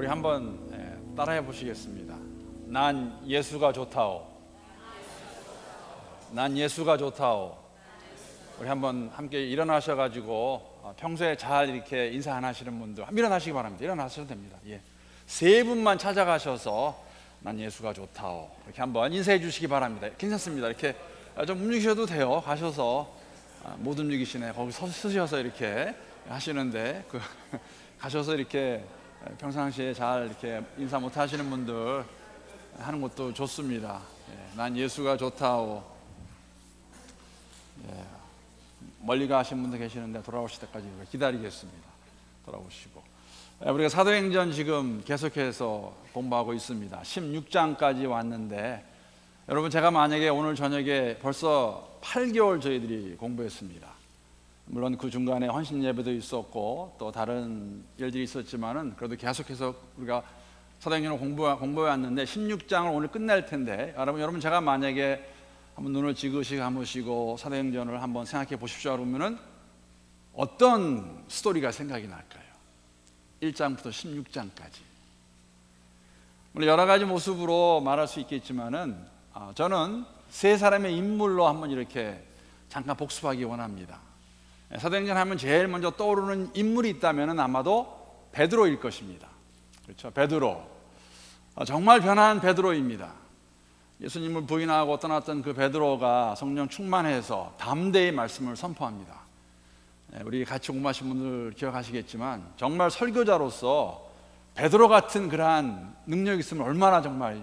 우리 한번 따라해 보시겠습니다. 난 예수가 좋다오. 난 예수가 좋다오. 우리 한번 함께 일어나셔가지고 평소에 잘 이렇게 인사 안 하시는 분들 일어나시기 바랍니다. 일어나셔도 됩니다. 예. 세 분만 찾아가셔서 난 예수가 좋다오 이렇게 한번 인사해 주시기 바랍니다. 괜찮습니다. 이렇게 좀 움직이셔도 돼요. 가셔서 못 움직이시네. 거기 서셔서 이렇게 하시는데 가셔서 이렇게 평상시에 잘 이렇게 인사 못 하시는 분들 하는 것도 좋습니다. 예. 난 예수가 좋다오. 예. 멀리 가신 분들 계시는데 돌아오실 때까지 기다리겠습니다. 돌아오시고 우리가 사도행전 지금 계속해서 공부하고 있습니다. 16장까지 왔는데 여러분, 제가 만약에 오늘 저녁에 벌써 8개월 저희들이 공부했습니다. 물론 그 중간에 헌신 예배도 있었고 또 다른 일들이 있었지만은 그래도 계속해서 우리가 사도행전을 공부해 왔는데 16장을 오늘 끝낼 텐데 여러분 제가 만약에 한번 눈을 지그시 감으시고 사도행전을 한번 생각해 보십시오. 그러면은 어떤 스토리가 생각이 날까요? 1장부터 16장까지. 물론 여러 가지 모습으로 말할 수 있겠지만은 저는 세 사람의 인물로 한번 이렇게 잠깐 복습하기 원합니다. 사도행전 하면 제일 먼저 떠오르는 인물이 있다면은 아마도 베드로일 것입니다. 그렇죠? 베드로. 정말 변한 베드로입니다. 예수님을 부인하고 떠났던 그 베드로가 성령 충만해서 담대히 말씀을 선포합니다. 우리 같이 공부하신 분들 기억하시겠지만 정말 설교자로서 베드로 같은 그러한 능력이 있으면 얼마나 정말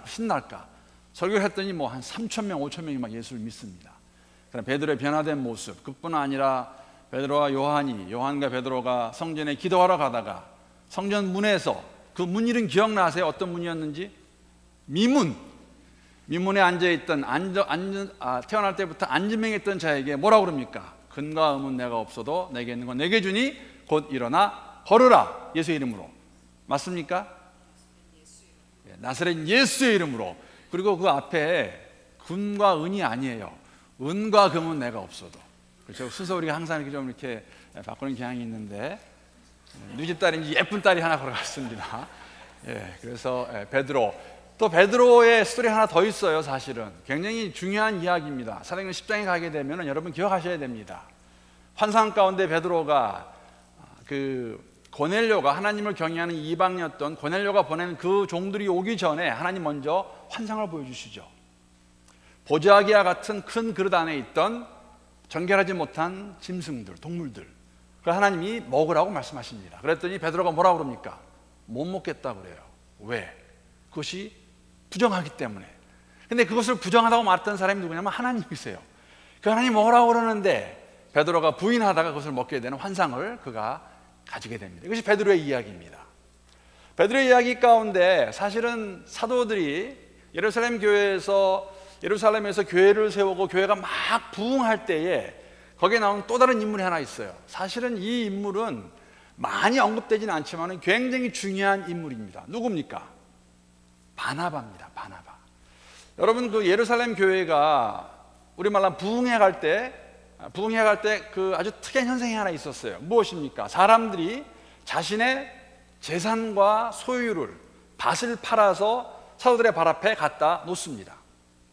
신날까. 설교를 했더니 뭐 한 3,000명, 5,000명이 막 예수를 믿습니다. 그럼 베드로의 변화된 모습, 그뿐 아니라 베드로와 요한과 베드로가 성전에 기도하러 가다가 성전 문에서 그 문 이름 기억나세요? 어떤 문이었는지? 미문에 앉아있던 태어날 때부터 안지명했던 자에게 뭐라고 그럽니까? 근과 음은 내가 없어도 내게 있는 건 내게 주니 곧 일어나 걸으라. 예수의 이름으로. 맞습니까? 나사렛 예수의 이름으로. 그리고 그 앞에 금과 은이 아니에요. 은과 금은 내가 없어도. 그렇죠? 순서 우리가 항상 이렇게 좀 이렇게 바꾸는 경향이 있는데 누이 집 딸인지 예쁜 딸이 하나 걸어갔습니다. 예, 그래서 베드로. 또 베드로의 스토리 하나 더 있어요. 사실은 굉장히 중요한 이야기입니다. 사도행전 10장에 가게 되면 여러분 기억하셔야 됩니다. 환상 가운데 베드로가 고넬료가 하나님을 경외하는 이방이었던 고넬료가 보낸 그 종들이 오기 전에 하나님 먼저 환상을 보여주시죠. 보자기와 같은 큰 그릇 안에 있던 정결하지 못한 짐승들, 동물들, 그걸 하나님이 먹으라고 말씀하십니다. 그랬더니 베드로가 뭐라고 그럽니까? 못 먹겠다고 그래요. 왜? 그것이 부정하기 때문에. 근데 그것을 부정하다고 말했던 사람이 누구냐면 하나님이세요. 그 하나님 먹으라고 그러는데 베드로가 부인하다가 그것을 먹게 되는 환상을 그가 가지게 됩니다. 이것이 베드로의 이야기입니다. 베드로의 이야기 가운데 사실은 사도들이 예루살렘에서 교회를 세우고 교회가 막 부흥할 때에 거기에 나오는 또 다른 인물이 하나 있어요. 사실은 이 인물은 많이 언급되지는 않지만 굉장히 중요한 인물입니다. 누굽니까? 바나바입니다. 바나바. 여러분, 그 예루살렘 교회가 우리말로 부흥해 갈 때 그 아주 특이한 현상이 하나 있었어요. 무엇입니까? 사람들이 자신의 재산과 소유를 밭을 팔아서 사도들의 발 앞에 갖다 놓습니다.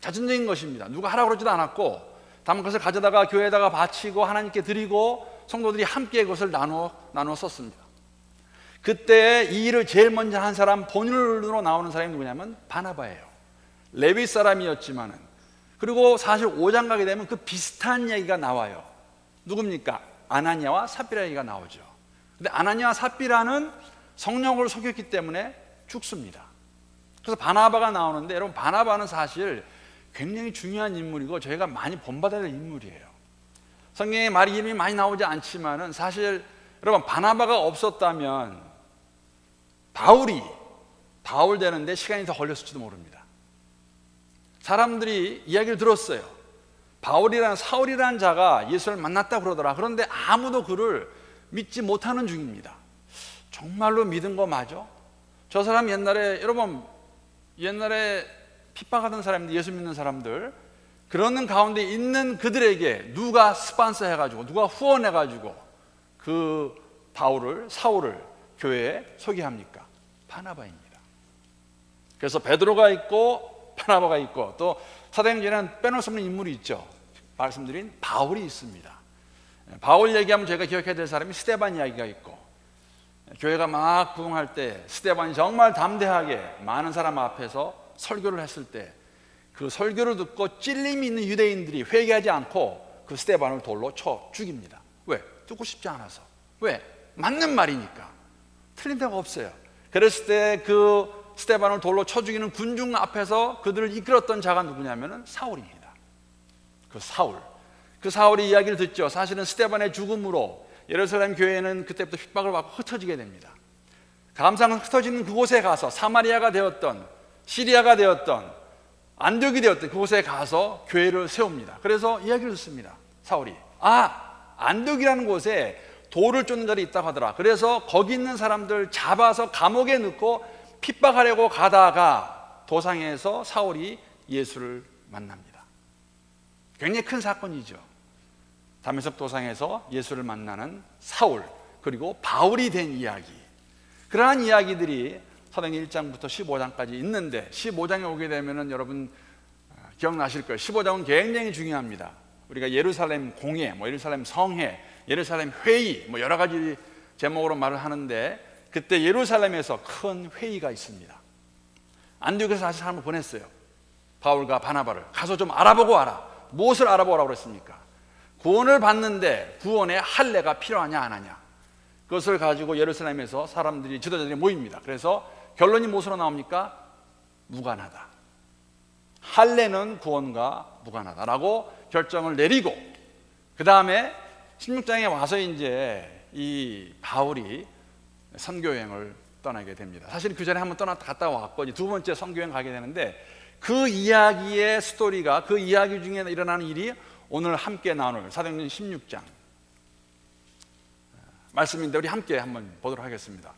자진적인 것입니다. 누가 하라고 그러지도 않았고 다만 그것을 가져다가 교회에다가 바치고 하나님께 드리고 성도들이 함께 그것을 나누어 썼습니다. 그때 이 일을 제일 먼저 한 사람, 본인으로 나오는 사람이 누구냐면 바나바예요. 레위 사람이었지만은. 그리고 사실 5장 가게 되면 그 비슷한 얘기가 나와요. 누굽니까? 아나니아와 삽비라 얘기가 나오죠. 근데 아나니아와 삽비라는 성령을 속였기 때문에 죽습니다. 그래서 바나바가 나오는데 여러분, 바나바는 사실 굉장히 중요한 인물이고 저희가 많이 본받아야 될 인물이에요. 성경에 말이 이름이 많이 나오지 않지만은 사실 여러분, 바나바가 없었다면 바울 되는데 시간이 더 걸렸을지도 모릅니다. 사람들이 이야기를 들었어요. 사울이라는 자가 예수를 만났다 그러더라. 그런데 아무도 그를 믿지 못하는 중입니다. 정말로 믿은 거 맞아? 저 사람 옛날에 핍박하던 사람들, 예수 믿는 사람들, 그러는 가운데 있는 그들에게 누가 스폰서 해가지고 누가 후원해가지고 그 사울을 교회에 소개합니까? 바나바입니다. 그래서 베드로가 있고 바나바가 있고 또 사도행전에는 빼놓을 수 없는 인물이 있죠. 말씀드린 바울이 있습니다. 바울 얘기하면 제가 기억해야 될 사람이 스데반 이야기가 있고, 교회가 막 부흥할 때 스데반이 정말 담대하게 많은 사람 앞에서 설교를 했을 때 그 설교를 듣고 찔림이 있는 유대인들이 회개하지 않고 그 스데반을 돌로 쳐 죽입니다. 왜? 듣고 싶지 않아서. 왜? 맞는 말이니까. 틀린 데가 없어요. 그랬을 때 그 스데반을 돌로 쳐 죽이는 군중 앞에서 그들을 이끌었던 자가 누구냐면은 사울입니다. 그 사울이 이야기를 듣죠. 사실은 스데반의 죽음으로 예루살렘 교회는 그때부터 핍박을 받고 흩어지게 됩니다. 감상 흩어지는 그곳에 가서 사마리아가 되었던, 시리아가 되었던, 안디옥이 되었던 그곳에 가서 교회를 세웁니다. 그래서 이야기를 듣습니다. 사울이 안디옥이라는 곳에 돌을 쫓는 자리 있다고 하더라. 그래서 거기 있는 사람들 잡아서 감옥에 넣고 핍박하려고 가다가 도상에서 사울이 예수를 만납니다. 굉장히 큰 사건이죠. 다메섹 도상에서 예수를 만나는 사울, 그리고 바울이 된 이야기. 그러한 이야기들이 사도행전 1장부터 15장까지 있는데, 15장에 오게 되면은 여러분 기억나실 거예요. 15장은 굉장히 중요합니다. 우리가 예루살렘 공회, 예루살렘 성회, 예루살렘 회의, 여러 가지 제목으로 말을 하는데, 그때 예루살렘에서 큰 회의가 있습니다. 안디옥에서 사실 사람을 보냈어요. 바울과 바나바를 가서 좀 알아보고 와라. 무엇을 알아보라고 그랬습니까? 구원을 받는데 구원의 할례가 필요하냐 안 하냐, 그것을 가지고 예루살렘에서 사람들이, 지도자들이 모입니다. 그래서 결론이 무엇으로 나옵니까? 무관하다. 할례는 구원과 무관하다라고 결정을 내리고, 그 다음에 16장에 와서 이제 이 바울이 선교여행을 떠나게 됩니다. 사실 그 전에 한번 갔다 왔고 두 번째 선교여행 가게 되는데, 그 이야기의 스토리가, 그 이야기 중에 일어나는 일이 오늘 함께 나눌 사도행전 16장 말씀인데, 우리 함께 한번 보도록 하겠습니다.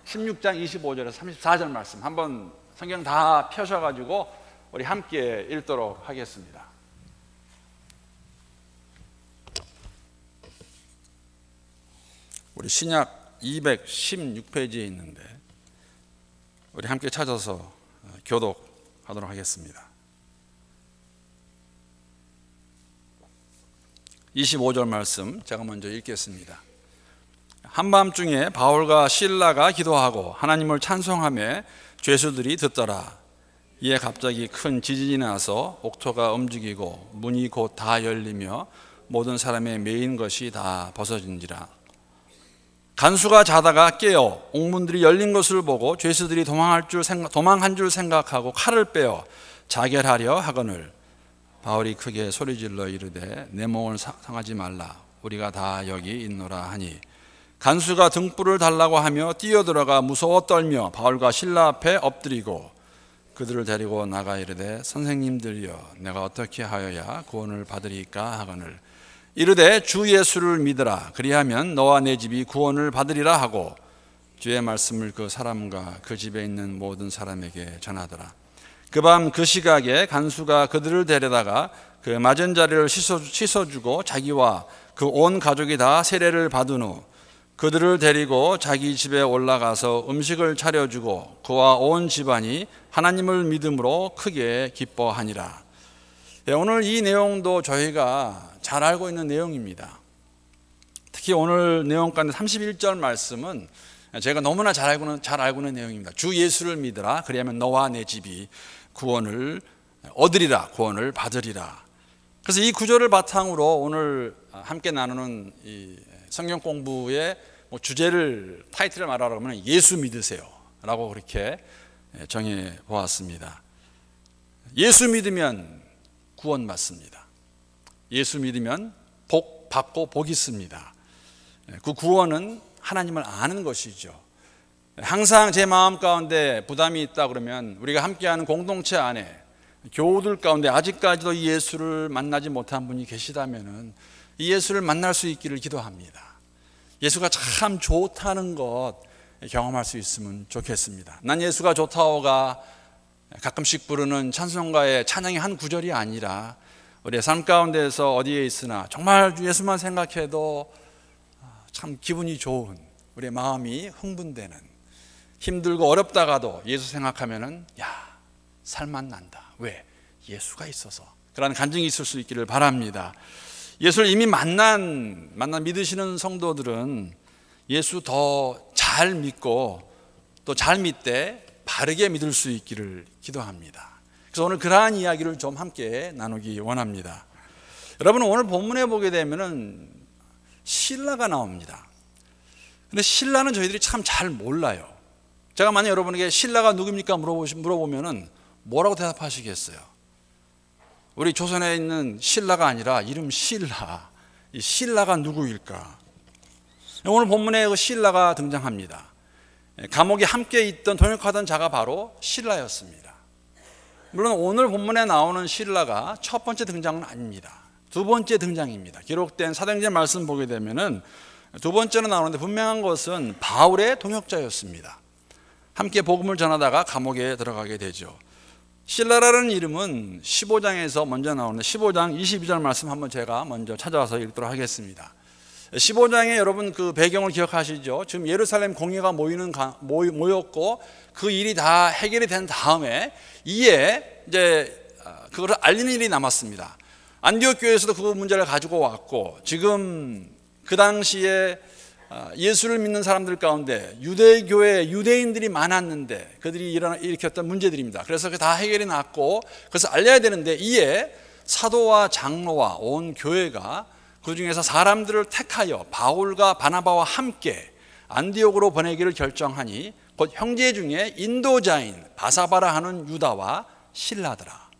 16장 25절에서 34절 말씀 한번 성경 다 펴셔가지고 우리 함께 읽도록 하겠습니다. 우리 신약 216페이지에 있는데 우리 함께 찾아서 교독하도록 하겠습니다. 25절 말씀 제가 먼저 읽겠습니다. 한밤중에 바울과 실라가 기도하고 하나님을 찬송하며 죄수들이 듣더라. 이에 갑자기 큰 지진이 나서 옥토가 움직이고 문이 곧 다 열리며 모든 사람의 매인 것이 다 벗어진지라. 간수가 자다가 깨어 옥문들이 열린 것을 보고 죄수들이 도망한 줄 생각하고 칼을 빼어 자결하려 하거늘 바울이 크게 소리질러 이르되 내 몸을 상하지 말라. 우리가 다 여기 있노라 하니 간수가 등불을 달라고 하며 뛰어들어가 무서워 떨며 바울과 실라 앞에 엎드리고 그들을 데리고 나가 이르되 선생님들이여 내가 어떻게 하여야 구원을 받으리까 하거늘 이르되 주 예수를 믿으라. 그리하면 너와 내 집이 구원을 받으리라 하고 주의 말씀을 그 사람과 그 집에 있는 모든 사람에게 전하더라. 그 밤 그 시각에 간수가 그들을 데려다가 그 맞은 자리를 씻어주고 자기와 그 온 가족이 다 세례를 받은 후 그들을 데리고 자기 집에 올라가서 음식을 차려주고 그와 온 집안이 하나님을 믿음으로 크게 기뻐하니라. 오늘 이 내용도 저희가 잘 알고 있는 내용입니다. 특히 오늘 내용 가운데 31절 말씀은 제가 너무나 잘 알고 있는 내용입니다. 주 예수를 믿으라. 그리하면 너와 내 집이 구원을 얻으리라. 구원을 받으리라. 그래서 이 구절을 바탕으로 오늘 함께 나누는 이 성경 공부의 타이틀을 말하라고 하면 예수 믿으세요 라고 그렇게 정해 보았습니다. 예수 믿으면 구원 받습니다. 예수 믿으면 복 받고 복 있습니다. 그 구원은 하나님을 아는 것이죠. 항상 제 마음 가운데 부담이 있다 그러면 우리가 함께하는 공동체 안에 교우들 가운데 아직까지도 이 예수를 만나지 못한 분이 계시다면 이 예수를 만날 수 있기를 기도합니다. 예수가 참 좋다는 것 경험할 수 있으면 좋겠습니다. 난 예수가 좋다오가 가끔씩 부르는 찬송가의 찬양의 한 구절이 아니라 우리의 삶 가운데서 어디에 있으나 정말 예수만 생각해도 참 기분이 좋은 우리의 마음이 흥분되는, 힘들고 어렵다가도 예수 생각하면은 살만 난다. 왜? 예수가 있어서. 그런 간증이 있을 수 있기를 바랍니다. 예수를 이미 만난 믿으시는 성도들은 예수 더 잘 믿고 또 잘 믿되 바르게 믿을 수 있기를 기도합니다. 그래서 오늘 그러한 이야기를 좀 함께 나누기 원합니다. 여러분, 오늘 본문에 보게 되면은 실라가 나옵니다. 근데 실라는 저희들이 참 잘 몰라요. 제가 만약 여러분에게 실라가 누굽니까 물어보면은 뭐라고 대답하시겠어요? 우리 조선에 있는 신라가 아니라 이름 실라. 이 실라가 누구일까? 오늘 본문에 그 실라가 등장합니다. 감옥에 함께 있던 동역하던 자가 바로 실라였습니다. 물론 오늘 본문에 나오는 실라가 첫 번째 등장은 아닙니다. 두 번째 등장입니다. 기록된 사도행전 말씀 보게 되면은 두 번째로 나오는데 분명한 것은 바울의 동역자였습니다. 함께 복음을 전하다가 감옥에 들어가게 되죠. 실라라는 이름은 15장에서 먼저 나오는 15장 22절 말씀 한번 제가 먼저 찾아와서 읽도록 하겠습니다. 15장에 여러분 그 배경을 기억하시죠? 지금 예루살렘 공회가 모였고 그 일이 다 해결이 된 다음에 이에 이제 그것을 알리는 일이 남았습니다. 안디옥 교회에서도 그 문제를 가지고 왔고, 지금 그 당시에 예수를 믿는 사람들 가운데 유대교회 유대인들이 많았는데 그들이 일으켰던 문제들입니다. 그래서 그게 다 해결이 났고, 그래서 알려야 되는데 이에 사도와 장로와 온 교회가 그 중에서 사람들을 택하여 바울과 바나바와 함께 안디옥으로 보내기를 결정하니 곧 형제 중에 인도자인 바사바라 하는 유다와 실라더라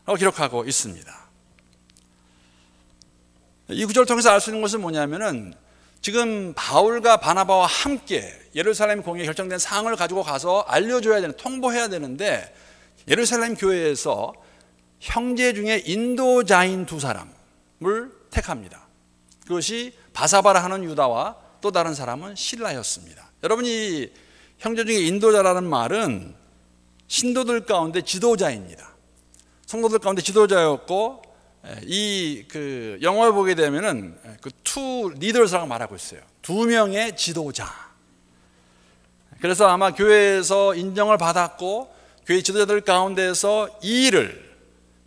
라고 기록하고 있습니다. 이 구절을 통해서 알 수 있는 것은 뭐냐면은 지금 바울과 바나바와 함께 예루살렘 공회에 결정된 사항을 가지고 가서 알려줘야 되는, 통보해야 되는데 예루살렘 교회에서 형제 중에 인도자인 두 사람을 택합니다. 그것이 바사바라 하는 유다와 또 다른 사람은 실라였습니다. 여러분이 형제 중에 인도자라는 말은 신도들 가운데 지도자입니다. 성도들 가운데 지도자였고, 이 그 영어에 보게 되면은 그 two leaders라고 말하고 있어요. 두 명의 지도자. 그래서 아마 교회에서 인정을 받았고 교회 지도자들 가운데서 이 일을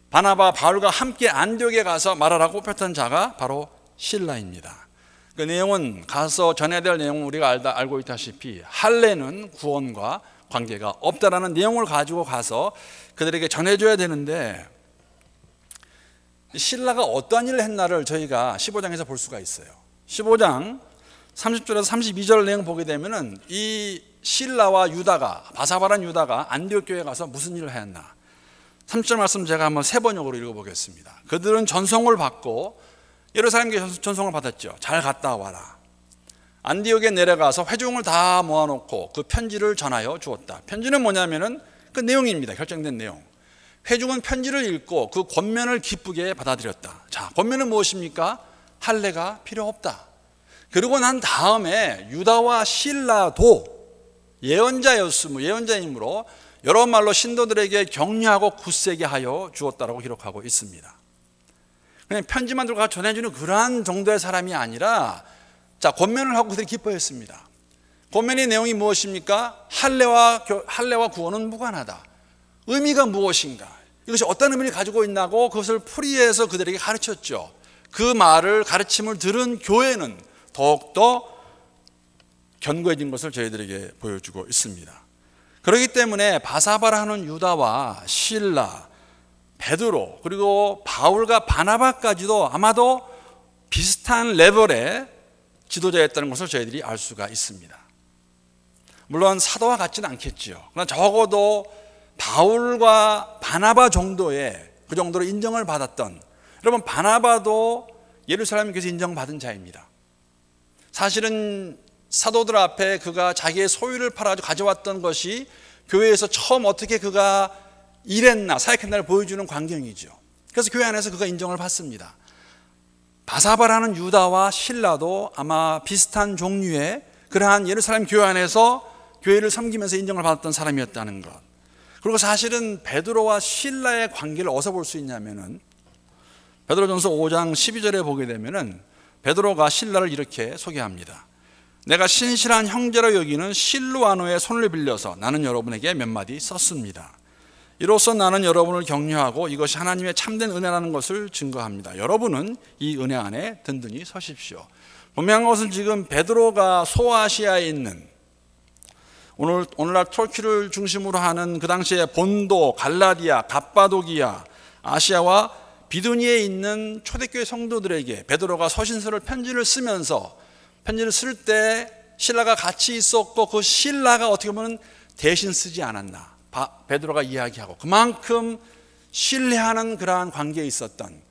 바나바 바울과 함께 안디옥에 가서 말하라고 뽑혔던 자가 바로 실라입니다. 그 내용은 가서 전해야 될 내용은 우리가 알고 있다시피 할례는 구원과 관계가 없다라는 내용을 가지고 가서 그들에게 전해줘야 되는데, 실라가 어떠한 일을 했나를 저희가 15장에서 볼 수가 있어요. 15장 30절에서 32절 내용 보게 되면은 이 실라와 유다가, 바사바란 유다가 안디옥 교회에 가서 무슨 일을 했나. 30절 말씀 제가 한번 세 번역으로 읽어보겠습니다. 그들은 전송을 받고 예루살렘 교회 전송을 받았죠. 잘 갔다 와라. 안디옥에 내려가서 회중을 다 모아놓고 그 편지를 전하여 주었다. 편지는 뭐냐면은 그 내용입니다. 결정된 내용. 회중은 편지를 읽고 그 권면을 기쁘게 받아들였다. 자, 권면은 무엇입니까? 할례가 필요 없다. 그리고 난 다음에 유다와 실라도 예언자이므로 여러 말로 신도들에게 격려하고 굳세게 하여 주었다라고 기록하고 있습니다. 그냥 편지만 들고 가서 전해주는 그러한 정도의 사람이 아니라, 자, 권면을 하고 그들이 기뻐했습니다. 권면의 내용이 무엇입니까? 할례와 구원은 무관하다. 의미가 무엇인가? 이것이 어떤 의미를 가지고 있나고 그것을 풀이해서 그들에게 가르쳤죠. 그 말을, 가르침을 들은 교회는 더욱더 견고해진 것을 저희들에게 보여주고 있습니다. 그렇기 때문에 바사바라 하는 유다와 실라, 베드로, 그리고 바울과 바나바까지도 아마도 비슷한 레벨의 지도자였다는 것을 저희들이 알 수가 있습니다. 물론 사도와 같지는 않겠지요. 그러나 적어도 바울과 바나바 정도의, 그 정도로 인정을 받았던, 여러분 바나바도 예루살렘 교회에서 인정받은 자입니다. 사실은 사도들 앞에 그가 자기의 소유를 팔아가지고 가져왔던 것이 교회에서 처음 어떻게 그가 일했나, 사역했나를 보여주는 광경이죠. 그래서 교회 안에서 그가 인정을 받습니다. 바사바라는 유다와 실라도 아마 비슷한 종류의 그러한 예루살렘 교회 안에서 교회를 섬기면서 인정을 받았던 사람이었다는 것. 그리고 사실은 베드로와 실라의 관계를 어디서 볼 수 있냐면은 베드로전서 5장 12절에 보게 되면은 베드로가 실라를 이렇게 소개합니다. 내가 신실한 형제로 여기는 실루아노의 손을 빌려서 나는 여러분에게 몇 마디 썼습니다. 이로써 나는 여러분을 격려하고 이것이 하나님의 참된 은혜라는 것을 증거합니다. 여러분은 이 은혜 안에 든든히 서십시오. 분명한 것은 지금 베드로가 소아시아에 있는 오늘날 터키를 중심으로 하는 그 당시에 본도, 갈라디아, 갑바도기아, 아시아와 비두니에 있는 초대교회 성도들에게 베드로가 서신서를 편지를 쓰면서 편지를 쓸 때 실라가 같이 있었고 그 실라가 어떻게 보면 대신 쓰지 않았나 베드로가 이야기하고 그만큼 신뢰하는 그러한 관계에 있었던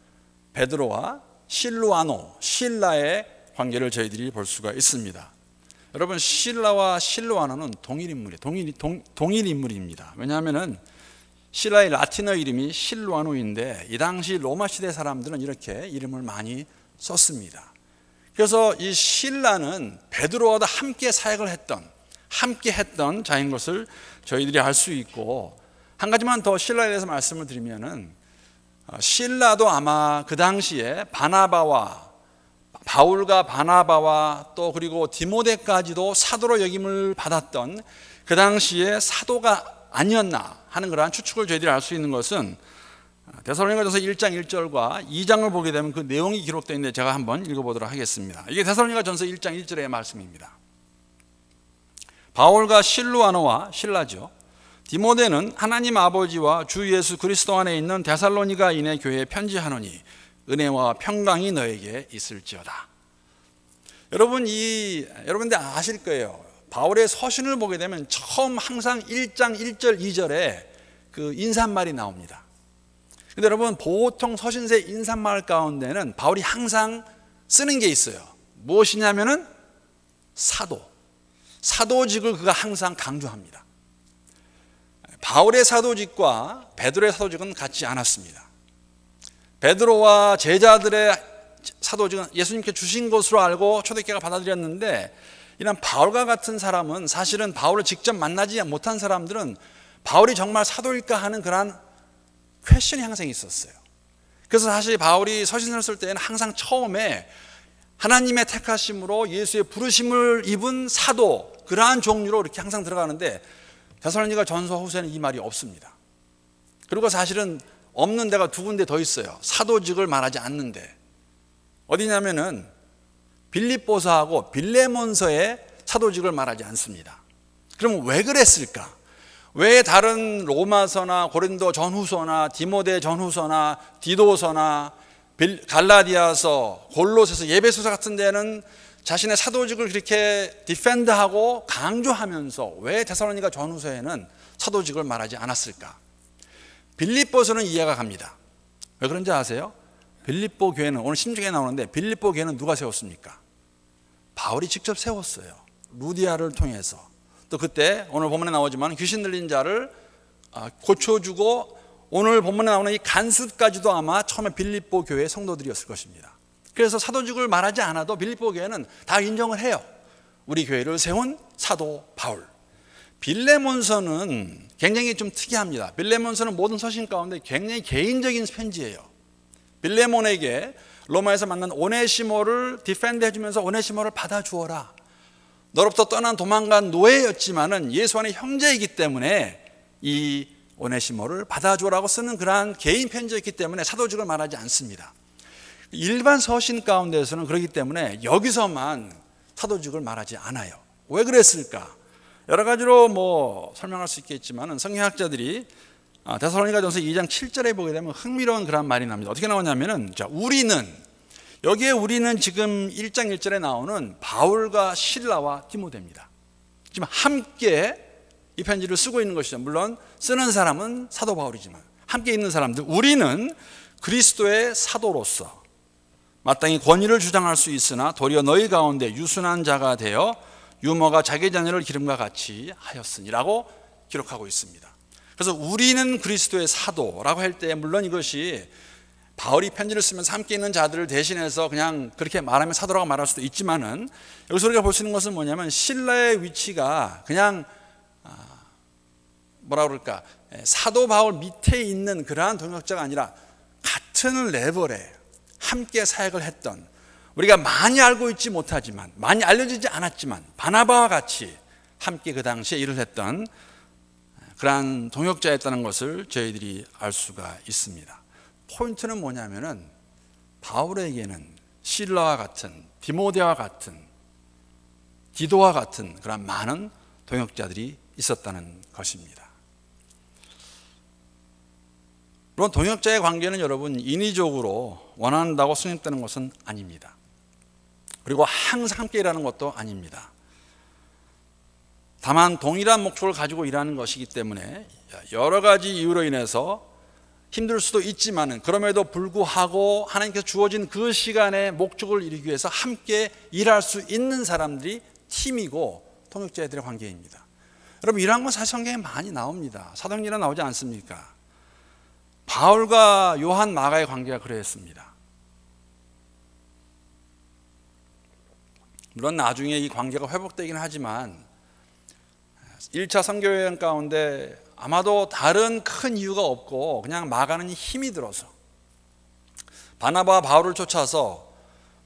베드로와 실루아노, 실라의 관계를 저희들이 볼 수가 있습니다. 여러분 실라와 실루아노는 동일 인물입니다. 왜냐하면 실라의 라틴어 이름이 실루아노인데 이 당시 로마 시대 사람들은 이렇게 이름을 많이 썼습니다. 그래서 이 실라는 베드로와 함께 사역을 함께 했던 자인 것을 저희들이 알 수 있고 한 가지만 더 실라에 대해서 말씀을 드리면은 실라도 아마 그 당시에 바울과 바나바와 또 그리고 디모데까지도 사도로 역임을 받았던 그 당시에 사도가 아니었나 하는 그러한 추측을 저희들이 알 수 있는 것은 데살로니가전서 1장 1절과 2장을 보게 되면 그 내용이 기록되어 있는데 제가 한번 읽어보도록 하겠습니다. 이게 데살로니가전서 1장 1절의 말씀입니다. 바울과 실루아노와 실라죠. 디모데는 하나님 아버지와 주 예수 그리스도 안에 있는 데살로니가인의 교회에 편지하노니 은혜와 평강이 너에게 있을지어다. 여러분들 아실 거예요. 바울의 서신을 보게 되면 처음 항상 1장 1절 2절에 그 인사말이 나옵니다. 근데 여러분 보통 서신서의 인사말 가운데는 바울이 항상 쓰는 게 있어요. 무엇이냐면은 사도직을 그가 항상 강조합니다. 바울의 사도직과 베드로의 사도직은 같지 않았습니다. 베드로와 제자들의 사도직은 예수님께 주신 것으로 알고 초대교회가 받아들였는데 이런 바울과 같은 사람은 사실은 바울을 직접 만나지 못한 사람들은 바울이 정말 사도일까 하는 그런 퀘션이 항상 있었어요. 그래서 사실 바울이 서신서를 쓸 때는 항상 처음에 하나님의 택하심으로 예수의 부르심을 입은 사도 그러한 종류로 이렇게 항상 들어가는데 데살로니가 전서 후서에는 이 말이 없습니다. 그리고 사실은 없는 데가 두 군데 더 있어요. 사도직을 말하지 않는데 어디냐면은 빌립보서하고 빌레몬서에 사도직을 말하지 않습니다. 그러면 왜 그랬을까? 왜 다른 로마서나 고린도 전후서나 디모데 전후서나 디도서나 갈라디아서, 골로새서, 예배소서 같은 데는 자신의 사도직을 그렇게 디펜드하고 강조하면서 왜 데살로니가 전후서에는 사도직을 말하지 않았을까? 빌립보서는 이해가 갑니다. 왜 그런지 아세요? 빌립보 교회는 오늘 신중에 나오는데 빌립보 교회는 누가 세웠습니까? 바울이 직접 세웠어요. 루디아를 통해서. 또 그때 오늘 본문에 나오지만 귀신 들린 자를 고쳐주고 오늘 본문에 나오는 이 간수까지도 아마 처음에 빌립보 교회의 성도들이었을 것입니다. 그래서 사도직을 말하지 않아도 빌립보 교회는 다 인정을 해요. 우리 교회를 세운 사도 바울. 빌레몬서는 굉장히 좀 특이합니다. 빌레몬서는 모든 서신 가운데 굉장히 개인적인 편지예요. 빌레몬에게 로마에서 만난 오네시모를 디펜드 해주면서 오네시모를 받아주어라. 너로부터 떠난 도망간 노예였지만은 예수 안의 형제이기 때문에 이 오네시모를 받아주라고 쓰는 그러한 개인 편지였기 때문에 사도직을 말하지 않습니다. 일반 서신 가운데서는 그렇기 때문에 여기서만 사도직을 말하지 않아요. 왜 그랬을까? 여러 가지로 설명할 수 있겠지만은 성경학자들이 데살로니가전서 2장 7절에 보게 되면 흥미로운 그런 말이 납니다. 어떻게 나오냐면은 여기에 우리는 지금 1장 1절에 나오는 바울과 실라와 디모데입니다. 지금 함께 이 편지를 쓰고 있는 것이죠. 물론 쓰는 사람은 사도 바울이지만 함께 있는 사람들, 우리는 그리스도의 사도로서 마땅히 권위를 주장할 수 있으나 도리어 너희 가운데 유순한 자가 되어 유모가 자기 자녀를 기름과 같이 하였으니라고 기록하고 있습니다. 그래서 우리는 그리스도의 사도라고 할 때 물론 이것이 바울이 편지를 쓰면서 함께 있는 자들을 대신해서 그냥 그렇게 말하면 사도라고 말할 수도 있지만은 여기서 우리가 볼 수 있는 것은 뭐냐면 실라의 위치가 그냥 사도 바울 밑에 있는 그러한 동역자가 아니라 같은 레벨에 함께 사역을 했던 우리가 많이 알고 있지 못하지만, 많이 알려지지 않았지만 바나바와 같이 함께 그 당시에 일을 했던 그러한 동역자였다는 것을 저희들이 알 수가 있습니다. 포인트는 뭐냐면은 바울에게는 실라와 같은, 디모데와 같은, 디도와 같은 그런 많은 동역자들이 있었다는 것입니다. 물론 동역자의 관계는 여러분 인위적으로 원한다고 성립되는 것은 아닙니다. 그리고 항상 함께 일하는 것도 아닙니다. 다만 동일한 목적을 가지고 일하는 것이기 때문에 여러 가지 이유로 인해서 힘들 수도 있지만 그럼에도 불구하고 하나님께서 주어진 그 시간에 목적을 이루기 위해서 함께 일할 수 있는 사람들이 팀이고 동역자들의 관계입니다. 여러분 이러한 건 사실 성경에 많이 나옵니다. 사도행전에 나오지 않습니까? 바울과 요한 마가의 관계가 그랬습니다. 물론 나중에 이 관계가 회복되긴 하지만 1차 선교여행 가운데 아마도 다른 큰 이유가 없고 그냥 마가는 힘이 들어서 바나바와 바울을 쫓아서,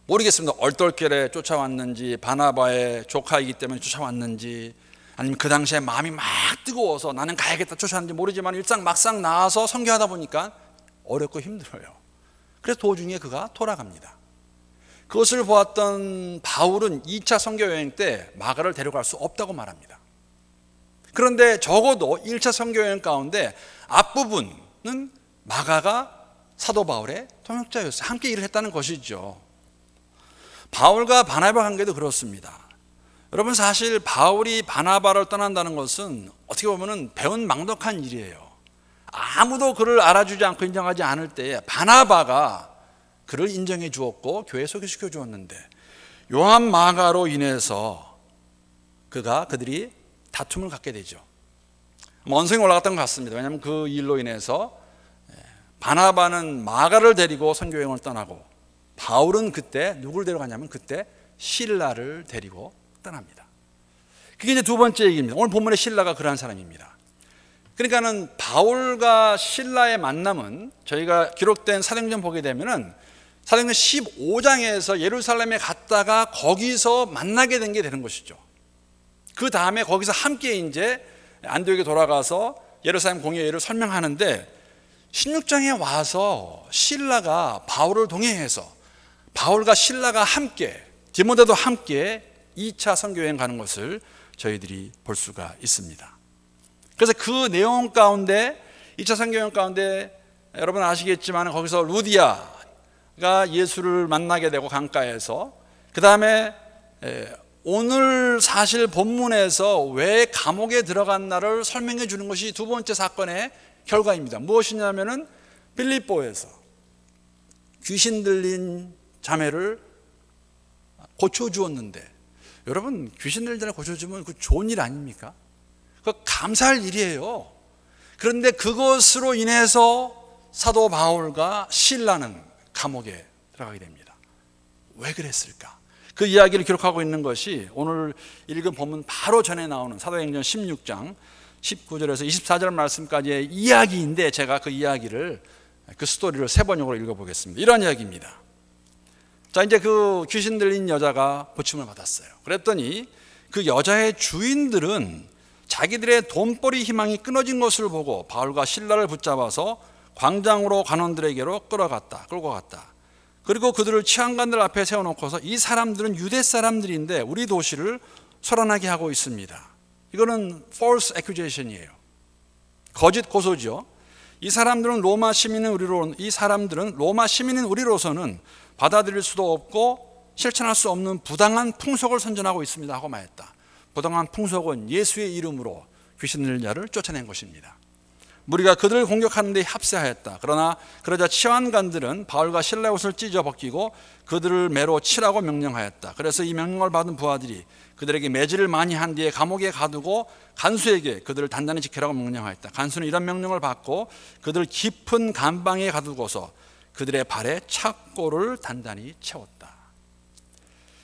모르겠습니다, 얼떨결에 쫓아왔는지 바나바의 조카이기 때문에 쫓아왔는지 아니면 그 당시에 마음이 막 뜨거워서 나는 가야겠다 쫓아왔는지 모르지만 일상 막상 나와서 선교하다 보니까 어렵고 힘들어요. 그래서 도중에 그가 돌아갑니다. 그것을 보았던 바울은 2차 선교여행 때 마가를 데려갈 수 없다고 말합니다. 그런데 적어도 1차 선교여행 가운데 앞부분은 마가가 사도 바울의 동역자였어요. 함께 일을 했다는 것이죠. 바울과 바나바 관계도 그렇습니다. 여러분 사실 바울이 바나바를 떠난다는 것은 어떻게 보면 배은 망덕한 일이에요. 아무도 그를 알아주지 않고 인정하지 않을 때에 바나바가 그를 인정해 주었고 교회에 소개시켜 주었는데, 요한 마가로 인해서 그들이 다툼을 갖게 되죠. 원성이 올라갔던 것 같습니다. 왜냐하면 그 일로 인해서 바나바는 마가를 데리고 선교여행을 떠나고 바울은 그때 누굴 데려가냐면 그때 실라를 데리고 떠납니다. 그게 이제 두 번째 얘기입니다. 오늘 본문의 실라가 그러한 사람입니다. 그러니까는 바울과 실라의 만남은 저희가 기록된 사도행전 보게 되면은 사도행전 15장에서 예루살렘에 갔다가 거기서 만나게 된 게 되는 것이죠. 그 다음에 거기서 함께 이제 안디옥에 돌아가서 예루살렘 공예회를 설명하는데 16장에 와서 실라가 바울을 동행해서 바울과 실라가 함께, 디모데도 함께 2차 선교여행 가는 것을 저희들이 볼 수가 있습니다. 그래서 그 내용 가운데 2차 선교여행 가운데 여러분 아시겠지만 거기서 루디아가 예수를 만나게 되고 강가에서, 그 다음에 오늘 사실 본문에서 왜 감옥에 들어갔나를 설명해 주는 것이 두 번째 사건의 결과입니다. 무엇이냐면은 빌립보에서 귀신 들린 자매를 고쳐주었는데, 여러분 귀신 들린 자를 고쳐주면 그 좋은 일 아닙니까? 그 감사할 일이에요. 그런데 그것으로 인해서 사도 바울과 실라는 감옥에 들어가게 됩니다. 왜 그랬을까? 그 이야기를 기록하고 있는 것이 오늘 읽은 본문 바로 전에 나오는 사도행전 16장 19절에서 24절 말씀까지의 이야기인데, 제가 그 이야기를, 그 스토리를 세 번역으로 읽어보겠습니다. 이런 이야기입니다. 자, 이제 그 귀신 들린 여자가 고침을 받았어요. 그랬더니 그 여자의 주인들은 자기들의 돈벌이 희망이 끊어진 것을 보고 바울과 실라를 붙잡아서 광장으로 관원들에게로 끌고 갔다. 그리고 그들을 치안관들 앞에 세워놓고서 이 사람들은 유대 사람들인데 우리 도시를 소란하게 하고 있습니다. 이거는 false accusation이에요. 거짓 고소죠. 이 사람들은 로마 시민인 우리로서는 받아들일 수도 없고 실천할 수 없는 부당한 풍속을 선전하고 있습니다 하고 말했다. 부당한 풍속은 예수의 이름으로 귀신 들린 자를 쫓아낸 것입니다. 무리가 그들을 공격하는 데 합세하였다. 그러자 치안관들은 바울과 실라의 옷을 찢어 벗기고 그들을 매로 치라고 명령하였다. 그래서 이 명령을 받은 부하들이 그들에게 매질을 많이 한 뒤에 감옥에 가두고 간수에게 그들을 단단히 지키라고 명령하였다. 간수는 이런 명령을 받고 그들을 깊은 감방에 가두고서 그들의 발에 착고를 단단히 채웠다.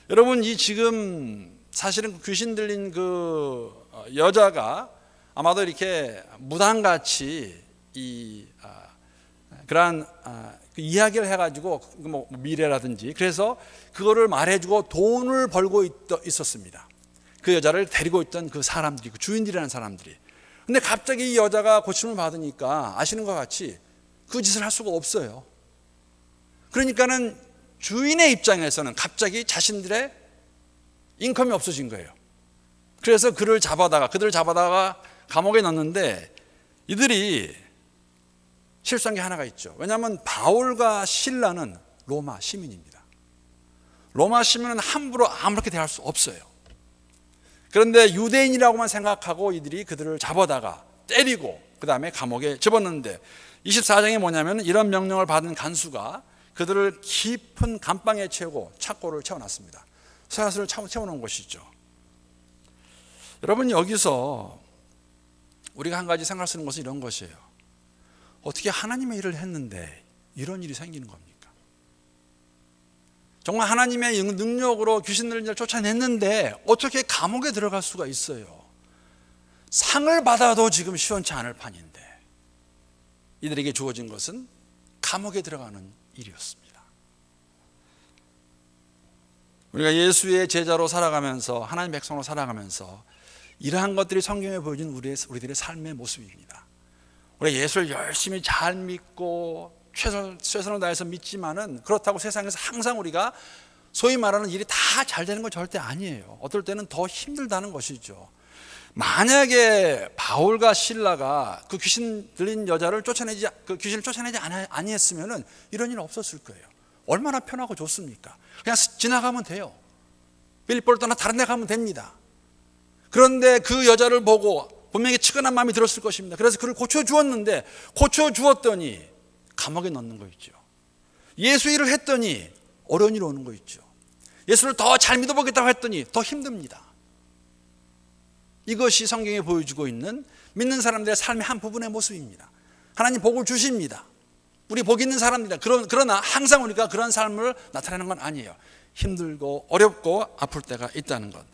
여러분, 이 지금 사실은 귀신 들린 그 여자가 아마도 이렇게 무당같이 이 그러한 그 이야기를 해가지고 뭐 미래라든지 그래서 그거를 말해주고 돈을 벌고 있었습니다. 그 여자를 데리고 있던 그 사람들이, 그 주인들이라는 사람들이. 근데 갑자기 이 여자가 고침을 받으니까 아시는 것 같이 그 짓을 할 수가 없어요. 그러니까는 주인의 입장에서는 갑자기 자신들의 인컴이 없어진 거예요. 그래서 그들을 잡아다가 감옥에 넣는데 이들이 실수한 게 하나가 있죠. 왜냐하면 바울과 실라는 로마 시민입니다. 로마 시민은 함부로 아무렇게 대할 수 없어요. 그런데 유대인이라고만 생각하고 이들이 그들을 잡아다가 때리고 그 다음에 감옥에 집어넣는데 24장에 뭐냐면 이런 명령을 받은 간수가 그들을 깊은 감방에 채우고 착고를 채워놨습니다. 쇠사슬을 채워놓은 것이죠. 여러분, 여기서 우리가 한 가지 생각할 수 있는 것은 이런 것이에요. 어떻게 하나님의 일을 했는데 이런 일이 생기는 겁니까? 정말 하나님의 능력으로 귀신들을 쫓아냈는데 어떻게 감옥에 들어갈 수가 있어요? 상을 받아도 지금 시원치 않을 판인데 이들에게 주어진 것은 감옥에 들어가는 일이었습니다. 우리가 예수의 제자로 살아가면서 하나님 백성으로 살아가면서 이러한 것들이 성경에 보여준 우리들의 삶의 모습입니다. 우리가 예수를 열심히 잘 믿고 최선을 다해서 믿지만은 그렇다고 세상에서 항상 우리가 소위 말하는 일이 다 잘 되는 건 절대 아니에요. 어떨 때는 더 힘들다는 것이죠. 만약에 바울과 실라가 그 귀신 들린 여자를 그 귀신을 쫓아내지 아니했으면은 이런 일 없었을 거예요. 얼마나 편하고 좋습니까? 그냥 지나가면 돼요. 빌립보를 떠나 다른 데 가면 됩니다. 그런데 그 여자를 보고 분명히 측은한 마음이 들었을 것입니다. 그래서 그를 고쳐주었는데 고쳐주었더니 감옥에 넣는 거 있죠. 예수 일을 했더니 어려운 일이 오는 거 있죠. 예수를 더 잘 믿어보겠다고 했더니 더 힘듭니다. 이것이 성경에 보여주고 있는 믿는 사람들의 삶의 한 부분의 모습입니다. 하나님 복을 주십니다. 우리 복 있는 사람입니다. 그러나 항상 우리가 그런 삶을 나타내는 건 아니에요. 힘들고 어렵고 아플 때가 있다는 것.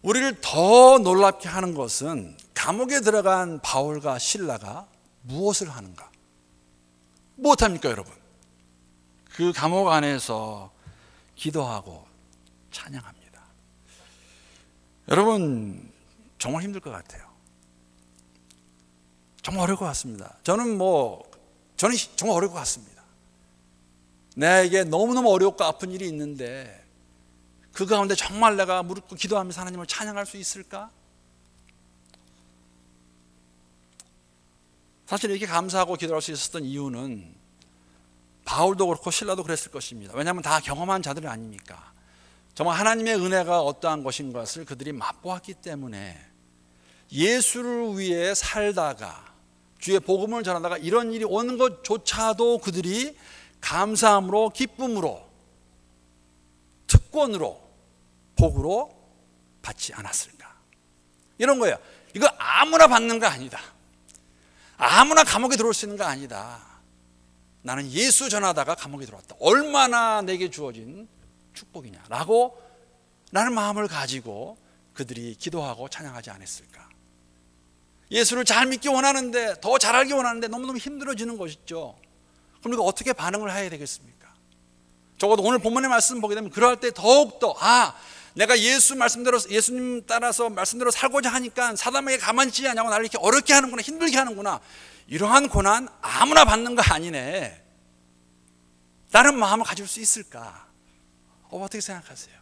우리를 더 놀랍게 하는 것은 감옥에 들어간 바울과 실라가 무엇을 하는가? 무엇합니까, 여러분? 그 감옥 안에서 기도하고 찬양합니다. 여러분, 정말 힘들 것 같아요. 정말 어려울 것 같습니다. 저는 정말 어려울 것 같습니다. 내게 너무너무 어렵고 아픈 일이 있는데 그 가운데 정말 내가 무릎 꿇고 기도하면서 하나님을 찬양할 수 있을까? 사실 이렇게 감사하고 기도할 수 있었던 이유는 바울도 그렇고 실라도 그랬을 것입니다. 왜냐하면 다 경험한 자들 아닙니까? 정말 하나님의 은혜가 어떠한 것인 것을 그들이 맛보았기 때문에 예수를 위해 살다가 주의 복음을 전하다가 이런 일이 오는 것조차도 그들이 감사함으로 기쁨으로 특권으로 복으로 받지 않았을까? 이런 거예요. 이거 아무나 받는 거 아니다. 아무나 감옥에 들어올 수 있는 거 아니다. 나는 예수 전하다가 감옥에 들어왔다. 얼마나 내게 주어진 축복이냐라고 라는 마음을 가지고 그들이 기도하고 찬양하지 않았을까? 예수를 잘 믿기 원하는데 더 잘 알기 원하는데 너무너무 힘들어지는 것이죠. 그럼 우리가 어떻게 반응을 해야 되겠습니까? 적어도 오늘 본문의 말씀 보게 되면 그럴 때 더욱더 내가 예수님 따라서 말씀대로 살고자 하니까 사람에게 가만히 있지 않냐고 나를 이렇게 어렵게 하는구나, 힘들게 하는구나. 이러한 고난 아무나 받는 거 아니네. 다른 마음을 가질 수 있을까? 어떻게 생각하세요?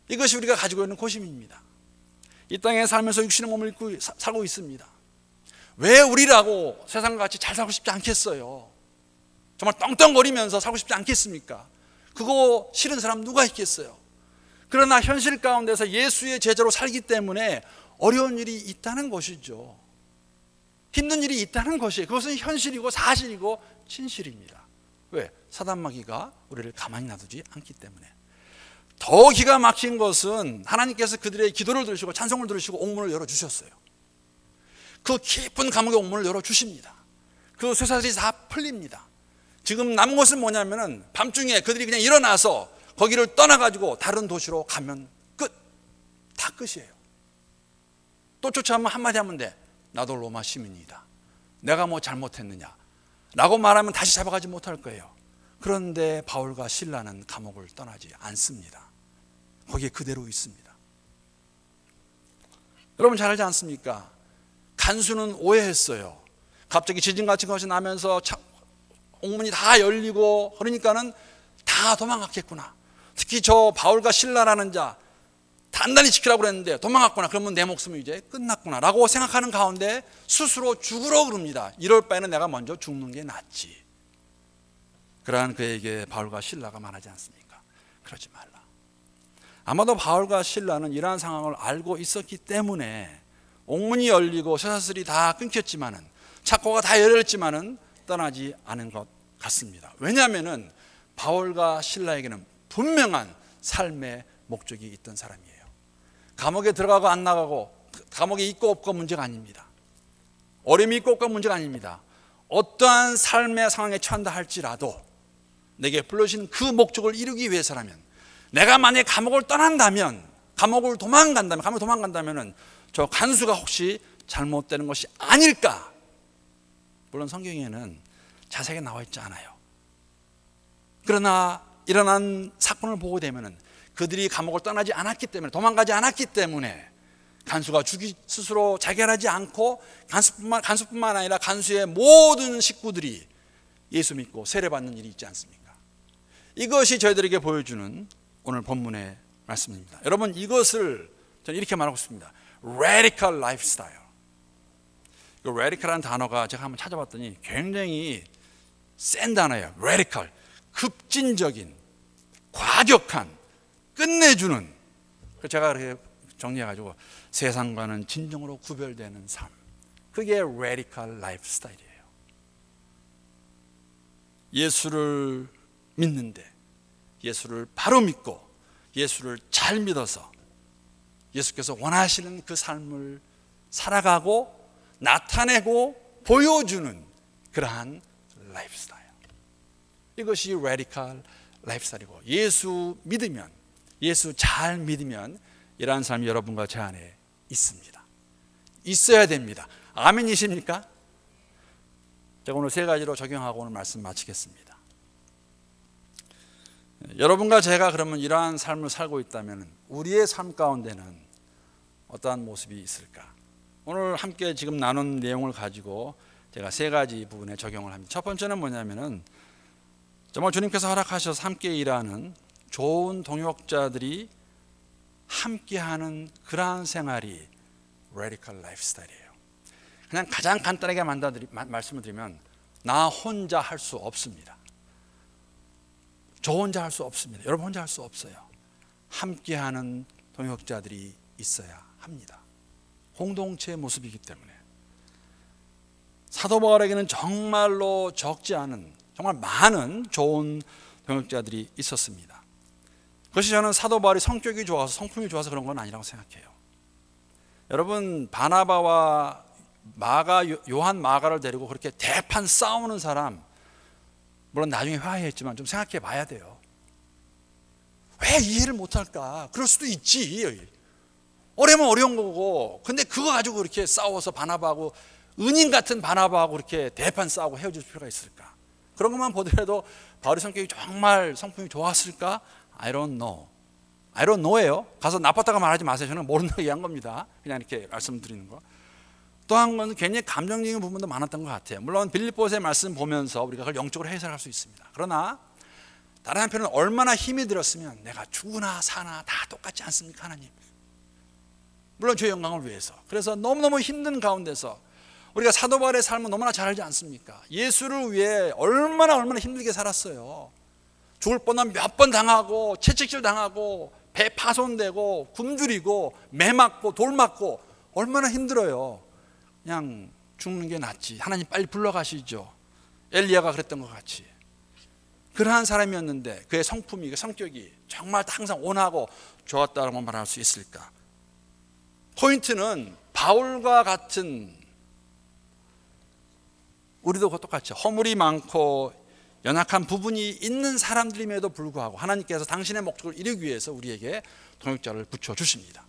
이것이 우리가 가지고 있는 고심입니다. 이 땅에 살면서 육신의 몸을 입고 살고 있습니다. 왜 우리라고 세상과 같이 잘 살고 싶지 않겠어요? 정말 떵떵거리면서 살고 싶지 않겠습니까? 그거 싫은 사람 누가 있겠어요? 그러나 현실 가운데서 예수의 제자로 살기 때문에 어려운 일이 있다는 것이죠. 힘든 일이 있다는 것이에요. 그것은 현실이고 사실이고 진실입니다. 왜? 사단마귀가 우리를 가만히 놔두지 않기 때문에. 더 기가 막힌 것은 하나님께서 그들의 기도를 들으시고 찬송을 들으시고 옥문을 열어주셨어요. 그 깊은 감옥의 옥문을 열어주십니다. 그 쇠사슬이 다 풀립니다. 지금 남은 것은 뭐냐면은 밤중에 그들이 그냥 일어나서 거기를 떠나가지고 다른 도시로 가면 끝. 다 끝이에요. 또 쫓아오면 한마디 하면 돼. 나도 로마 시민이다. 내가 뭐 잘못했느냐. 라고 말하면 다시 잡아가지 못할 거예요. 그런데 바울과 실라는 감옥을 떠나지 않습니다. 거기에 그대로 있습니다. 여러분 잘 알지 않습니까? 간수는 오해했어요. 갑자기 지진 같은 것이 나면서 옥문이 다 열리고 그러니까는 다 도망갔겠구나. 특히 저 바울과 실라라는 자 단단히 지키라고 그랬는데 도망갔구나. 그러면 내 목숨은 이제 끝났구나 라고 생각하는 가운데 스스로 죽으러 그럽니다. 이럴 바에는 내가 먼저 죽는 게 낫지. 그러한 그에게 바울과 실라가 말하지 않습니까? 그러지 말라. 아마도 바울과 실라는 이러한 상황을 알고 있었기 때문에 옥문이 열리고 쇠사슬이 다 끊겼지만은 창고가 다 열렸지만은 떠나지 않은 것 같습니다. 왜냐하면은 바울과 실라에게는 분명한 삶의 목적이 있던 사람이에요. 감옥에 들어가고 안 나가고 감옥에 있고 없고 문제가 아닙니다. 어려움이 있고 없고 문제가 아닙니다. 어떠한 삶의 상황에 처한다 할지라도 내게 불러주신 그 목적을 이루기 위해서라면, 내가 만약에 감옥을 떠난다면, 감옥을 도망간다면 저 간수가 혹시 잘못되는 것이 아닐까? 물론 성경에는 자세하게 나와 있지 않아요. 그러나 일어난 사건을 보게 되면 그들이 감옥을 떠나지 않았기 때문에, 도망가지 않았기 때문에 간수가 스스로 자결하지 않고 간수뿐만 아니라 간수의 모든 식구들이 예수 믿고 세례받는 일이 있지 않습니까? 이것이 저희들에게 보여주는 오늘 본문의 말씀입니다. 여러분, 이것을 저는 이렇게 말하고 싶습니다. Radical lifestyle. 이 radical라는 단어가 제가 한번 찾아봤더니 굉장히 센 단어예요. radical, 급진적인, 과격한, 끝내주는. 제가 그렇게 정리해가지고 세상과는 진정으로 구별되는 삶, 그게 radical lifestyle이에요. 예수를 믿는데, 예수를 바로 믿고 예수를 잘 믿어서 예수께서 원하시는 그 삶을 살아가고 나타내고 보여주는 그러한 라이프스타일, 이것이 radical lifestyle이고, 예수 믿으면, 예수 잘 믿으면 이러한 삶이 여러분과 제 안에 있습니다. 있어야 됩니다. 아멘이십니까? 제가 오늘 세 가지로 적용하고 오늘 말씀 마치겠습니다. 여러분과 제가 그러면 이러한 삶을 살고 있다면 우리의 삶 가운데는 어떠한 모습이 있을까? 오늘 함께 지금 나눈 내용을 가지고 제가 세 가지 부분에 적용을 합니다. 첫 번째는 뭐냐면은 정말 주님께서 허락하셔서 함께 일하는 좋은 동역자들이 함께하는 그러한 생활이 radical lifestyle이에요. 그냥 가장 간단하게 말씀을 드리면 나 혼자 할 수 없습니다. 저 혼자 할 수 없습니다. 여러분 혼자 할 수 없어요. 함께하는 동역자들이 있어야 합니다. 공동체의 모습이기 때문에. 사도 바울에게는 정말로 적지 않은, 정말 많은 좋은 동역자들이 있었습니다. 그것이 저는 사도 바울이 성격이 좋아서, 성품이 좋아서 그런 건 아니라고 생각해요. 여러분, 바나바와 요한 마가를 데리고 그렇게 대판 싸우는 사람, 물론 나중에 화해했지만 좀 생각해 봐야 돼요. 왜 이해를 못할까? 그럴 수도 있지. 어려우면 어려운 거고. 근데 그거 가지고 그렇게 싸워서 바나바하고, 은인 같은 바나바하고 그렇게 대판 싸우고 헤어질 필요가 있을까? 그런 것만 보더라도 바울의 성격이 정말 성품이 좋았을까? I don't know예요. 가서 나빴다고 말하지 마세요. 저는 모른다고 얘기한 겁니다. 그냥 이렇게 말씀드리는 거. 또 한 건 굉장히 감정적인 부분도 많았던 것 같아요. 물론 빌립보서의 말씀 보면서 우리가 그걸 영적으로 해석할 수 있습니다. 그러나 다른 한편은 얼마나 힘이 들었으면 내가 죽으나 사나 다 똑같지 않습니까, 하나님? 물론 주의 영광을 위해서. 그래서 너무너무 힘든 가운데서 우리가 사도 바울의 삶은 너무나 잘 알지 않습니까? 예수를 위해 얼마나 힘들게 살았어요. 죽을 뻔한 몇 번 당하고, 채찍질 당하고, 배 파손되고, 굶주리고, 매 맞고, 돌 맞고, 얼마나 힘들어요. 그냥 죽는 게 낫지. 하나님 빨리 불러가시죠. 엘리야가 그랬던 것 같이. 그러한 사람이었는데 그의 성품이, 그 성격이 정말 항상 온하고 좋았다고 말할 수 있을까? 포인트는 바울과 같은, 우리도 똑같죠. 허물이 많고 연약한 부분이 있는 사람들임에도 불구하고 하나님께서 당신의 목적을 이루기 위해서 우리에게 동역자를 붙여주십니다.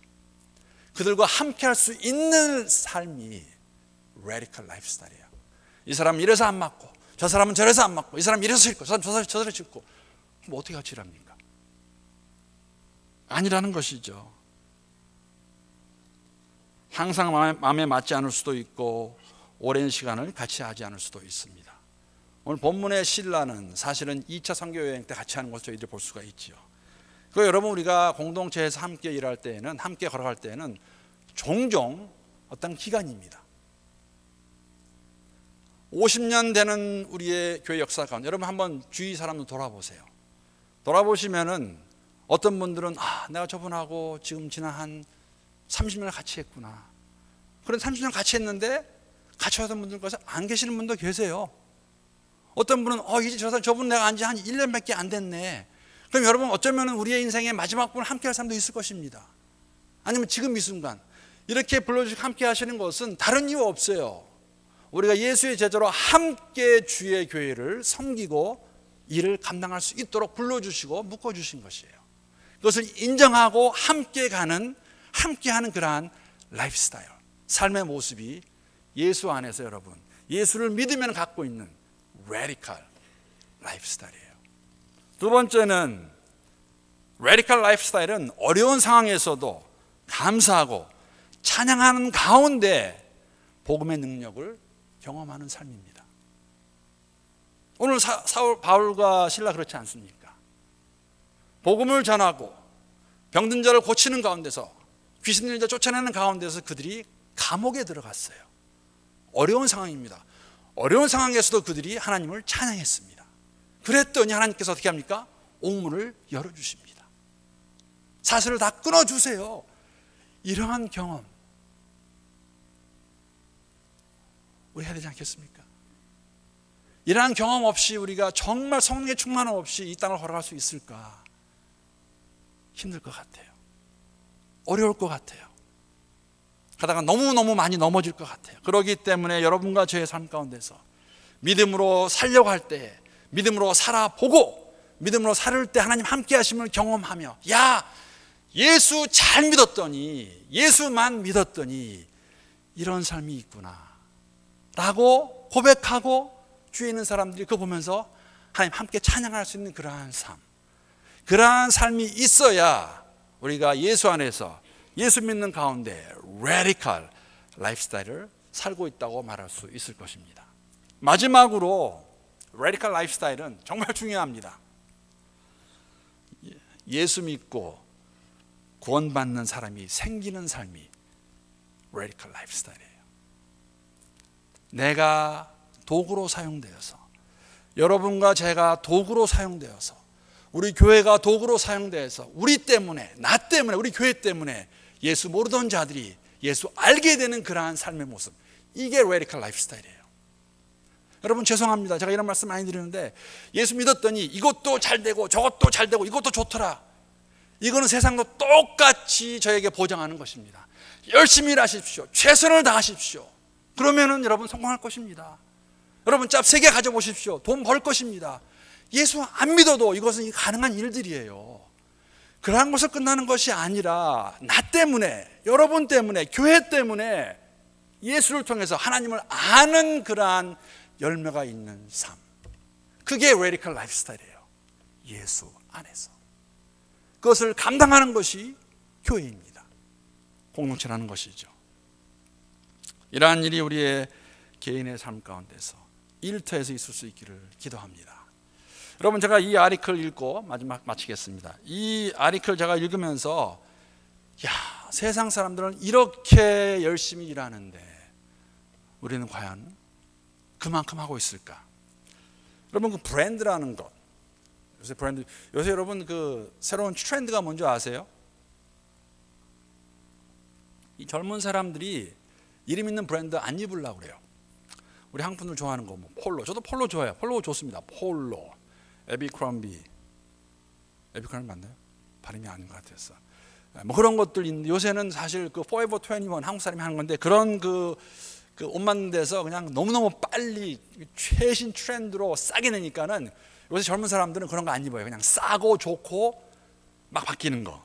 그들과 함께 할 수 있는 삶이 radical lifestyle이에요. 이 사람은 이래서 안 맞고 저 사람은 저래서 안 맞고, 이 사람은 이래서 싫고, 저 사람은 저래서 싫고. 그럼 어떻게 같이 일합니까? 아니라는 것이죠. 항상 마음에 맞지 않을 수도 있고 오랜 시간을 같이 하지 않을 수도 있습니다. 오늘 본문의 신라는 사실은 2차 선교 여행 때 같이 하는 것을 저희들이 볼 수가 있죠. 그 여러분, 우리가 공동체에서 함께 일할 때에는, 함께 걸어갈 때에는 종종 어떤 기간입니다. 50년 되는 우리의 교회 역사 가운데 여러분 한번 주위 사람들 돌아보세요. 돌아보시면은 어떤 분들은 내가 저분하고 지금 지난 한 30년을 같이 했구나. 그런 30년 같이 했는데 같이 하던 분들 중에서 안 계시는 분도 계세요. 어떤 분은 이제 저분 내가 안지 한 1년밖에 안 됐네. 그럼 여러분, 어쩌면 우리의 인생의 마지막 분을 함께 할 사람도 있을 것입니다. 아니면 지금 이 순간 이렇게 불러주시고 함께 하시는 것은 다른 이유 없어요. 우리가 예수의 제자로 함께 주의 교회를 섬기고 일을 감당할 수 있도록 불러주시고 묶어주신 것이에요. 그것을 인정하고 함께하는 그러한 라이프스타일, 삶의 모습이 예수 안에서 여러분, 예수를 믿으면 갖고 있는 레디컬 라이프스타일이에요. 두 번째는, 레디컬 라이프스타일은 어려운 상황에서도 감사하고 찬양하는 가운데 복음의 능력을 경험하는 삶입니다. 오늘 바울과 실라 그렇지 않습니까? 복음을 전하고 병든 자를 고치는 가운데서, 귀신 들린 자 쫓아내는 가운데서 그들이 감옥에 들어갔어요. 어려운 상황입니다. 어려운 상황에서도 그들이 하나님을 찬양했습니다. 그랬더니 하나님께서 어떻게 합니까? 옥문을 열어주십니다. 사슬을 다 끊어주세요. 이러한 경험 우리 해야 되지 않겠습니까? 이러한 경험 없이 우리가 정말 성령의 충만함 없이 이 땅을 걸어갈 수 있을까? 힘들 것 같아요. 어려울 것 같아요. 가다가 너무너무 많이 넘어질 것 같아요. 그렇기 때문에 여러분과 저의 삶 가운데서 믿음으로 살려고 할 때, 믿음으로 살아보고 믿음으로 살을 때 하나님 함께 하심을 경험하며, 예수 잘 믿었더니, 예수만 믿었더니 이런 삶이 있구나 라고 고백하고 주위에 있는 사람들이 그거 보면서 하나님 함께 찬양할 수 있는 그러한 삶, 그러한 삶이 있어야 우리가 예수 안에서, 예수 믿는 가운데 레디컬 라이프스타일을 살고 있다고 말할 수 있을 것입니다. 마지막으로 레디컬 라이프스타일은 정말 중요합니다. 예수 믿고 구원받는 사람이 생기는 삶이 레디컬 라이프스타일이에요. 내가 도구로 사용되어서, 여러분과 제가 도구로 사용되어서, 우리 교회가 도구로 사용되어서 우리 때문에, 나 때문에, 우리 교회 때문에 예수 모르던 자들이 예수 알게 되는 그러한 삶의 모습, 이게 레디컬 라이프스타일이에요. 여러분 죄송합니다. 제가 이런 말씀 많이 드리는데, 예수 믿었더니 이것도 잘 되고 저것도 잘 되고 이것도 좋더라, 이거는 세상도 똑같이 저에게 보장하는 것입니다. 열심히 일하십시오. 최선을 다하십시오. 그러면은 여러분 성공할 것입니다. 여러분 짭 3개 가져보십시오. 돈 벌 것입니다. 예수 안 믿어도 이것은 가능한 일들이에요. 그러한 것을 끝나는 것이 아니라 나 때문에, 여러분 때문에, 교회 때문에 예수를 통해서 하나님을 아는 그러한 열매가 있는 삶, 그게 레디컬 라이프스타일이에요. 예수 안에서 그것을 감당하는 것이 교회입니다. 공동체라는 것이죠. 이러한 일이 우리의 개인의 삶 가운데서 일터에서 있을 수 있기를 기도합니다. 여러분, 제가 이 아리클 읽고 마지막 마치겠습니다. 이 아리클 제가 읽으면서 세상 사람들은 이렇게 열심히 일하는데 우리는 과연 그만큼 하고 있을까? 여러분, 그 브랜드라는 것, 요새 여러분 그 새로운 트렌드가 뭔지 아세요? 이 젊은 사람들이 이름 있는 브랜드 안 입으려고 그래요. 우리 한국 분들 좋아하는 거, 폴로, 저도 폴로 좋아해요. 폴로 좋습니다. 폴로, 에비크롬비 맞나요? 발음이 아닌 것 같았어. 그런 것들 있는데, 요새는 사실 그 포에버 21 한국 사람이 하는 건데, 그런 그 옷 만든 데서 그냥 너무너무 빨리 최신 트렌드로 싸게 내니까는 요새 젊은 사람들은 그런 거 안 입어요. 그냥 싸고 좋고 막 바뀌는 거.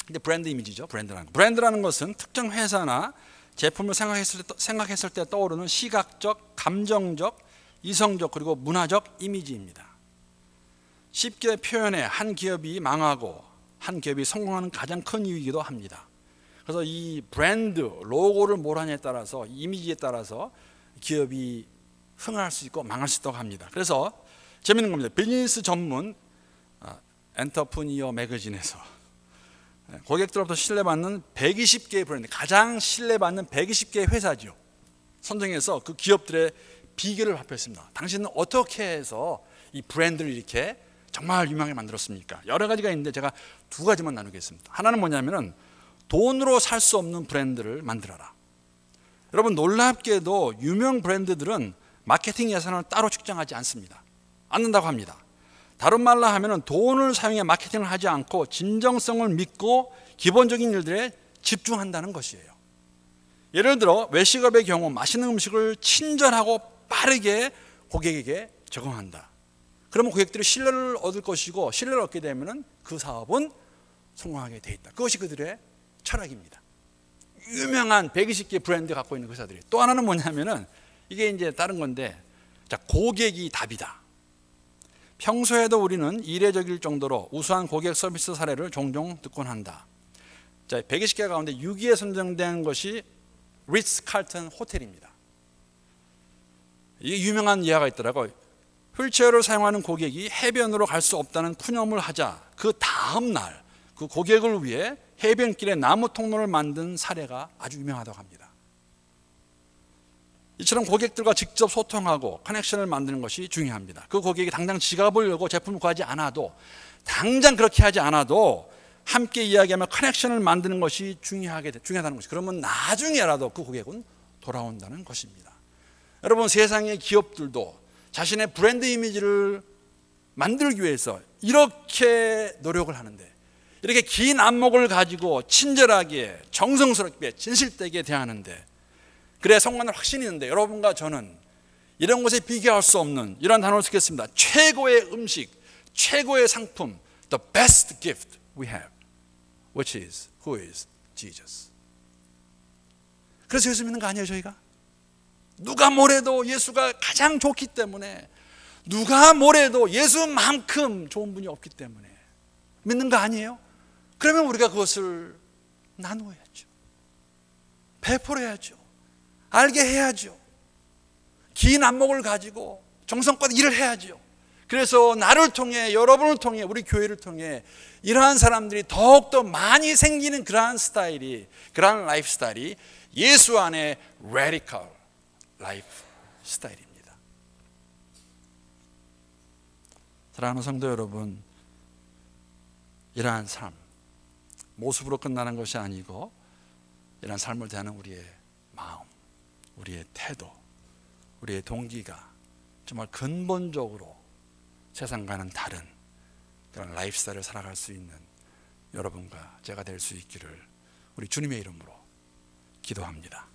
근데 브랜드 이미지죠. 브랜드라는 것은 특정 회사나 제품을 생각했을 때 떠오르는 시각적, 감정적, 이성적 그리고 문화적 이미지입니다. 쉽게 표현해 한 기업이 망하고 한 기업이 성공하는 가장 큰 이유이기도 합니다. 그래서 이 브랜드, 로고를 뭘 하냐에 따라서, 이미지에 따라서 기업이 흥할 수 있고 망할 수 있다고 합니다. 그래서 재밌는 겁니다. 비즈니스 전문 엔터프니어 매거진에서 고객들로부터 신뢰받는 120개의 브랜드, 가장 신뢰받는 120개의 회사죠, 선정해서 그 기업들의 비결을 발표했습니다. 당신은 어떻게 해서 이 브랜드를 이렇게 정말 유명하게 만들었습니까? 여러 가지가 있는데 제가 두 가지만 나누겠습니다. 하나는 뭐냐면은 돈으로 살 수 없는 브랜드를 만들어라. 여러분, 놀랍게도 유명 브랜드들은 마케팅 예산을 따로 측정하지 않는다고 합니다. 다른 말로 하면 돈을 사용해 마케팅을 하지 않고 진정성을 믿고 기본적인 일들에 집중한다는 것이에요. 예를 들어 외식업의 경우 맛있는 음식을 친절하고 빠르게 고객에게 제공한다. 그러면 고객들이 신뢰를 얻을 것이고, 신뢰를 얻게 되면 그 사업은 성공하게 돼 있다. 그것이 그들의 철학입니다. 유명한 120개 브랜드 갖고 있는 회사들이. 또 하나는 뭐냐면은 이게 이제 다른 건데, 자, 고객이 답이다. 평소에도 우리는 이례적일 정도로 우수한 고객 서비스 사례를 종종 듣곤 한다. 자, 120개 가운데 6위에 선정된 것이 리츠 칼튼 호텔입니다. 이게 유명한 예화가 있더라고요. 휠체어를 사용하는 고객이 해변으로 갈 수 없다는 푸념을 하자 그 다음 날 그 고객을 위해 해변길에 나무 통로를 만든 사례가 아주 유명하다고 합니다. 이처럼 고객들과 직접 소통하고 커넥션을 만드는 것이 중요합니다. 그 고객이 당장 지갑을 열고 제품을 구하지 않아도, 당장 그렇게 하지 않아도 함께 이야기하며 커넥션을 만드는 것이 중요하다는 것이. 그러면 나중에라도 그 고객은 돌아온다는 것입니다. 여러분, 세상의 기업들도 자신의 브랜드 이미지를 만들기 위해서 이렇게 노력을 하는데, 이렇게 긴 안목을 가지고 친절하게 정성스럽게 진실되게 대하는데, 그래야 성공하는 확신이 있는데, 여러분과 저는 이런 것에 비교할 수 없는 이런 단어를 쓰겠습니다. 최고의 음식, 최고의 상품, the best gift we have, which is, who is Jesus. 그래서 예수 믿는 거 아니에요, 저희가? 누가 뭐래도 예수가 가장 좋기 때문에, 누가 뭐래도 예수만큼 좋은 분이 없기 때문에 믿는 거 아니에요? 그러면 우리가 그것을 나누어야죠. 베풀어야죠. 알게 해야죠. 긴 안목을 가지고 정성껏 일을 해야죠. 그래서 나를 통해, 여러분을 통해, 우리 교회를 통해 이러한 사람들이 더욱더 많이 생기는 그러한 스타일이, 그러한 라이프 스타일이 예수 안에 radical 라이프 스타일입니다. 사랑하는 성도 여러분, 이러한 삶, 모습으로 끝나는 것이 아니고 이러한 삶을 대하는 우리의 마음, 우리의 태도, 우리의 동기가 정말 근본적으로 세상과는 다른 그런 라이프 스타일을 살아갈 수 있는 여러분과 제가 될 수 있기를 우리 주님의 이름으로 기도합니다.